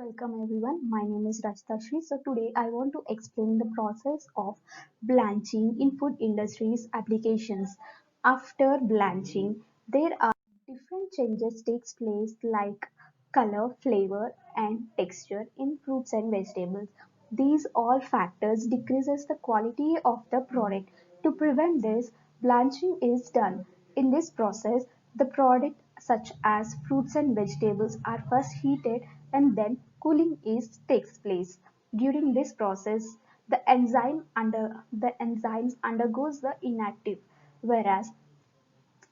Welcome everyone. My name is Rachita Shri. So today I want to explain the process of blanching in food industries applications. After blanching, there are different changes takes place like color, flavor and texture in fruits and vegetables. These all factors decreases the quality of the product. To prevent this, blanching is done. In this process, the product such as fruits and vegetables are first heated and then cooling is takes place. During this process, the enzymes undergoes the inactive, whereas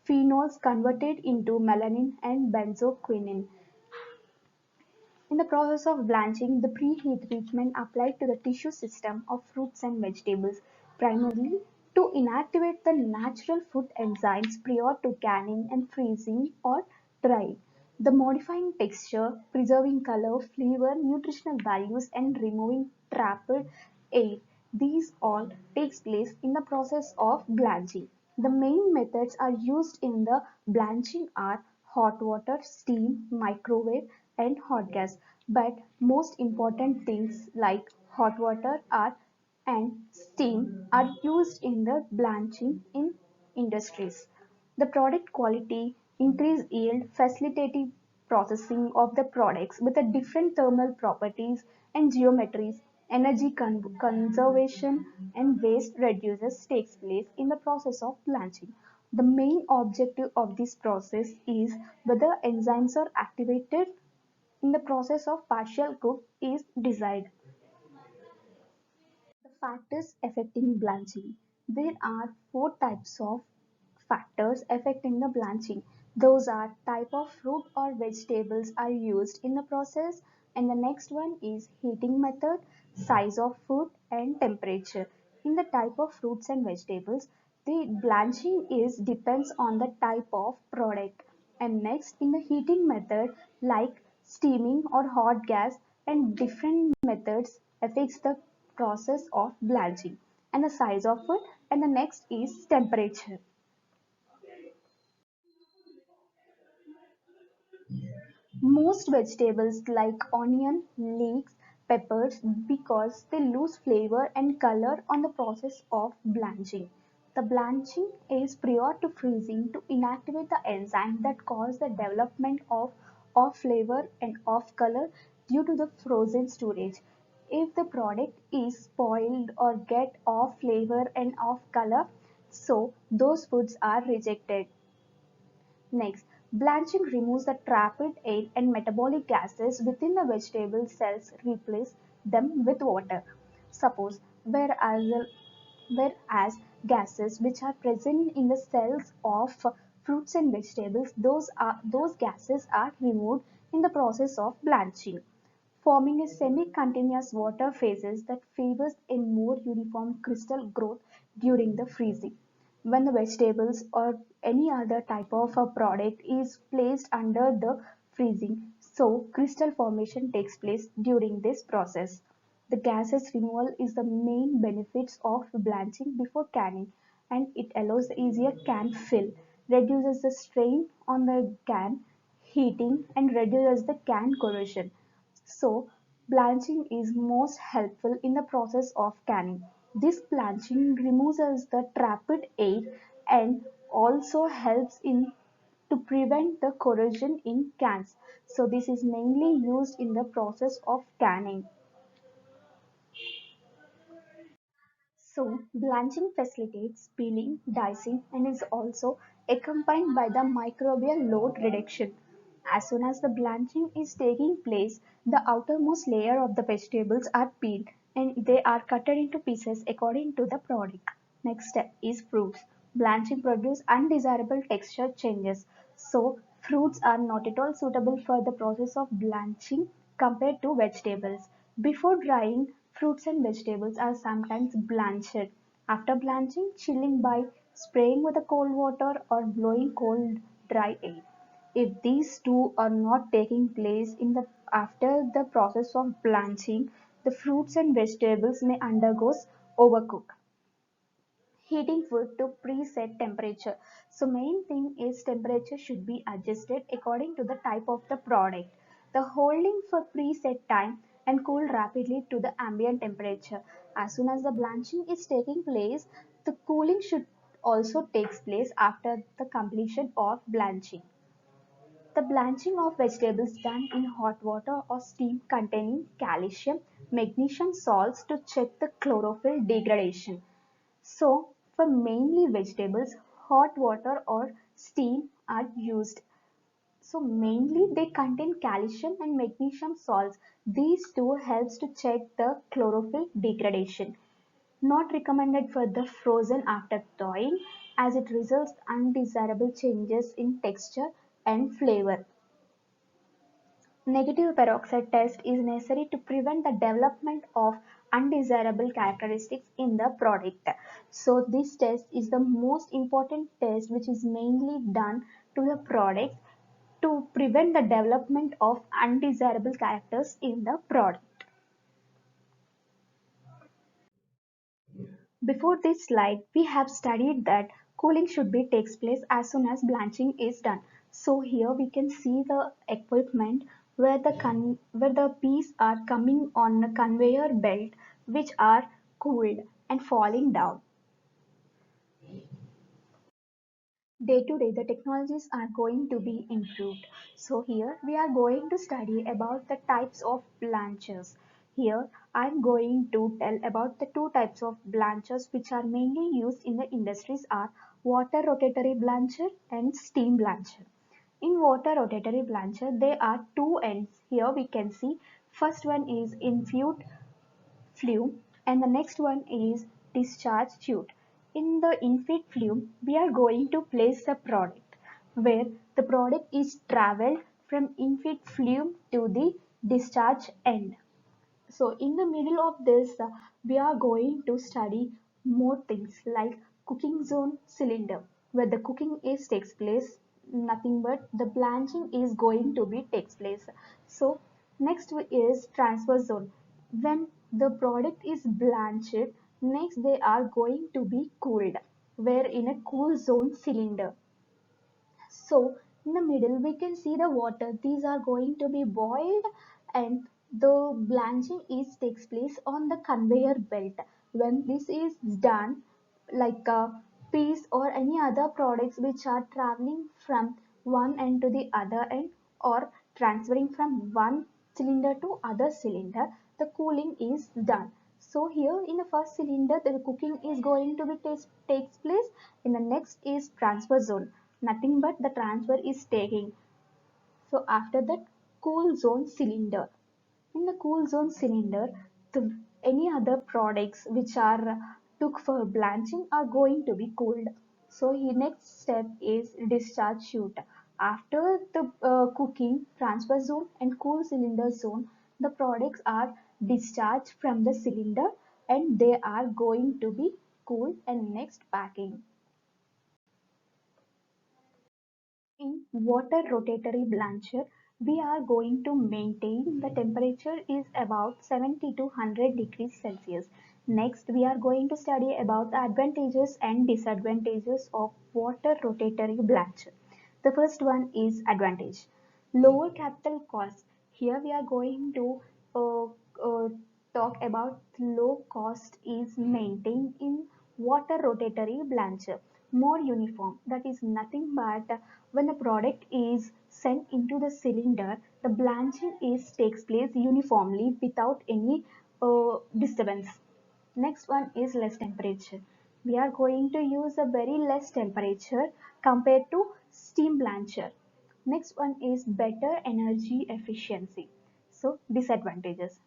phenols converted into melanin and benzoquinone. In the process of blanching, the preheat treatment applied to the tissue system of fruits and vegetables, primarily to inactivate the natural food enzymes prior to canning and freezing or drying. The modifying texture, preserving color, flavor, nutritional values, and removing trapped air. These all takes place in the process of blanching. The main methods are used in the blanching are hot water, steam, microwave, and hot gas. But most important things like hot water are and steam are used in the blanching in industries. The product quality, increased yield, facilitating processing of the products with a different thermal properties and geometries, energy conservation and waste reduces takes place in the process of blanching. The main objective of this process is whether enzymes are activated in the process of partial cook is desired. The factors affecting blanching. There are four types of factors affecting the blanching. Those are type of fruit or vegetables are used in the process, and the next one is heating method, size of food and temperature. In the type of fruits and vegetables, the blanching is depends on the type of product. And next in the heating method like steaming or hot gas and different methods affects the process of blanching and the size of food, and the next is temperature. Most vegetables like onion, leeks, peppers because they lose flavor and color on the process of blanching. The blanching is prior to freezing to inactivate the enzyme that cause the development of off flavor and off color due to the frozen storage. If the product is spoiled or get off flavor and off color, so those foods are rejected. Next, blanching removes the trapped air and metabolic gases within the vegetable cells, replace them with water. Suppose, whereas gases which are present in the cells of fruits and vegetables, those gases are removed in the process of blanching, forming a semi-continuous water phases that favors a more uniform crystal growth during the freezing. When the vegetables or any other type of a product is placed under the freezing, so crystal formation takes place during this process. The gases removal is the main benefits of blanching before canning, and it allows the easier can fill, reduces the strain on the can, heating and reduces the can corrosion. So, blanching is most helpful in the process of canning. This blanching removes the trapped air and also helps in to prevent the corrosion in cans. So, this is mainly used in the process of canning. So, blanching facilitates peeling, dicing, and is also accompanied by the microbial load reduction. As soon as the blanching is taking place, the outermost layer of the vegetables are peeled and they are cut into pieces according to the product. Next step is fruits. Blanching produces undesirable texture changes. So, fruits are not at all suitable for the process of blanching compared to vegetables. Before drying, fruits and vegetables are sometimes blanched. After blanching, chilling by spraying with a cold water or blowing cold dry air. If these two are not taking place in the after the process of blanching, the fruits and vegetables may undergo overcook. Heating food to preset temperature. So main thing is temperature should be adjusted according to the type of the product. the holding for preset time and cool rapidly to the ambient temperature. As soon as the blanching is taking place, the cooling should also takes place after the completion of blanching. The blanching of vegetables done in hot water or steam containing calcium, magnesium salts to check the chlorophyll degradation. So, for mainly vegetables, hot water or steam are used. So mainly they contain calcium and magnesium salts. These two helps to check the chlorophyll degradation. Not recommended for the frozen after thawing as it results undesirable changes in texture and flavor. Negative peroxide test is necessary to prevent the development of undesirable characteristics in the product. So this test is the most important test which is mainly done to the product to prevent the development of undesirable characters in the product. Before this slide, we have studied that cooling should be takes place as soon as blanching is done. So here we can see the equipment where the peas are coming on a conveyor belt which are cooled and falling down. Day to day, the technologies are going to be improved. So here we are going to study about the types of blanchers. Here I am going to tell about the two types of blanchers which are mainly used in the industries are water rotatory blancher and steam blancher. In water rotatory blancher, there are two ends. Here we can see first one is infused flume and the next one is discharge chute. In the infeed flume, we are going to place the product where the product is traveled from infeed flume to the discharge end. So in the middle of this, we are going to study more things like cooking zone cylinder, where the cooking is takes place, nothing but the blanching is going to be takes place. So next is transfer zone. When the product is blanched, next they are going to be cooled, where in a cool zone cylinder. So in the middle we can see the water. These are going to be boiled and the blanching is takes place on the conveyor belt. When this is done, like peas or any other products which are traveling from one end to the other end or transferring from one cylinder to other cylinder, the cooling is done. So here in the first cylinder, the cooking is going to be takes place. In the next is transfer zone. Nothing but the transfer is taking. So after that, cool zone cylinder. In the cool zone cylinder, any other products which are took for blanching are going to be cooled. So the next step is discharge chute. After the cooking, transfer zone and cool cylinder zone, the products are discharged from the cylinder and they are going to be cooled and next packing. In water rotatory blancher, we are going to maintain the temperature is about 70 to 100 degrees Celsius. Next, we are going to study about the advantages and disadvantages of water rotatory blancher. The first one is advantage. Lower capital cost. Here we are going to uh, uh, talk about low cost is maintained in water rotatory blancher. More uniform. That is nothing but when the product is sent into the cylinder, the blanching is takes place uniformly without any disturbance. Next one is less temperature. We are going to use a very less temperature compared to steam blancher. Next one is better energy efficiency. So disadvantages.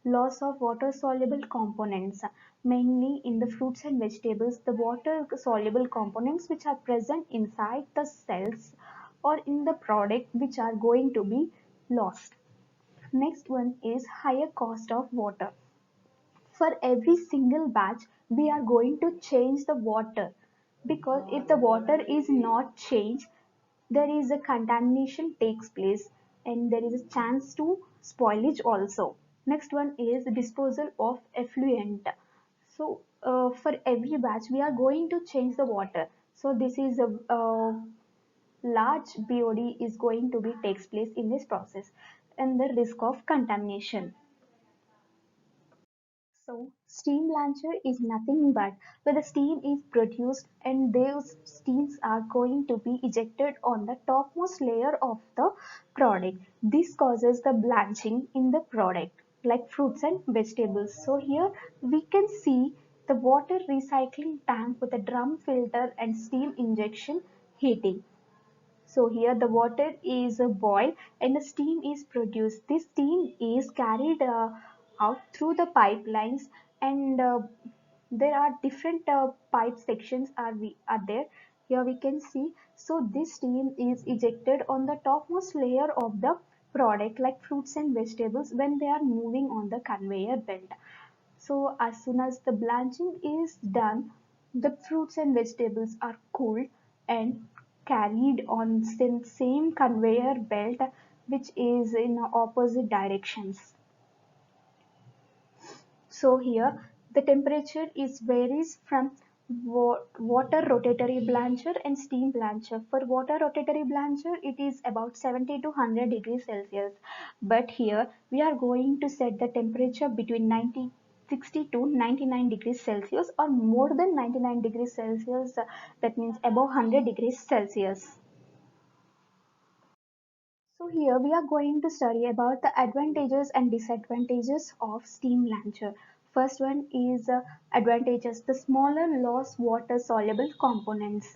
Loss of water soluble components, mainly in the fruits and vegetables, the water soluble components which are present inside the cells or in the product which are going to be lost. Next one is higher cost of water. For every single batch, we are going to change the water because if the water is not changed, there is a contamination takes place and there is a chance to spoilage also. Next one is disposal of effluent. So for every batch, we are going to change the water. So this is a large BOD is going to be takes place in this process. and the risk of contamination. So steam blancher is nothing but when the steam is produced and those steams are going to be ejected on the topmost layer of the product. This causes the blanching in the product like fruits and vegetables. So here we can see the water recycling tank with a drum filter and steam injection heating. So here the water is boiled and the steam is produced. This steam is carried out through the pipelines and there are different pipe sections are there. Here we can see. So this steam is ejected on the topmost layer of the product like fruits and vegetables when they are moving on the conveyor belt. So as soon as the blanching is done, the fruits and vegetables are cooled and carried on the same conveyor belt which is in opposite directions. So here the temperature is varies from water rotatory blancher and steam blancher. For water rotatory blancher it is about 70 to 100 degrees Celsius. But here we are going to set the temperature between 60 to 99 degrees Celsius or more than 99 degrees Celsius, that means above 100 degrees Celsius. So here we are going to study about the advantages and disadvantages of steam launcher. First one is advantages, the smaller loss water soluble components.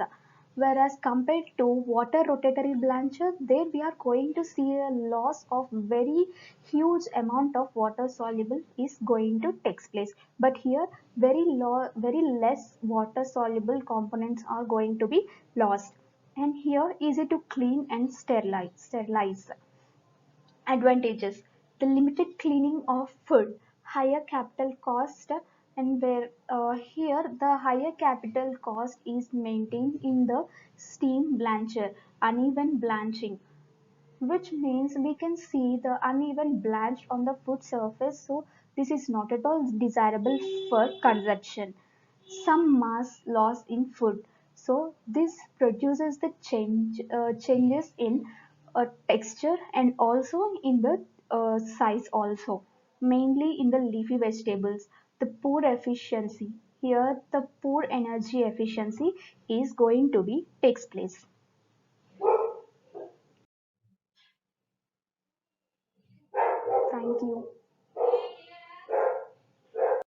Whereas compared to water rotatory blancher, there we are going to see a loss of very huge amount of water soluble is going to take place. But here very less water soluble components are going to be lost, and here easy to clean and sterilize. Advantages, the limited cleaning of food, higher capital cost, and where here the higher capital cost is maintained in the steam blancher, uneven blanching, which means we can see the uneven blanch on the food surface, so this is not at all desirable for consumption. Some mass loss in food, so this produces the changes in texture and also in the size also, mainly in the leafy vegetables. The poor efficiency, here the poor energy efficiency is going to be takes place. Thank you.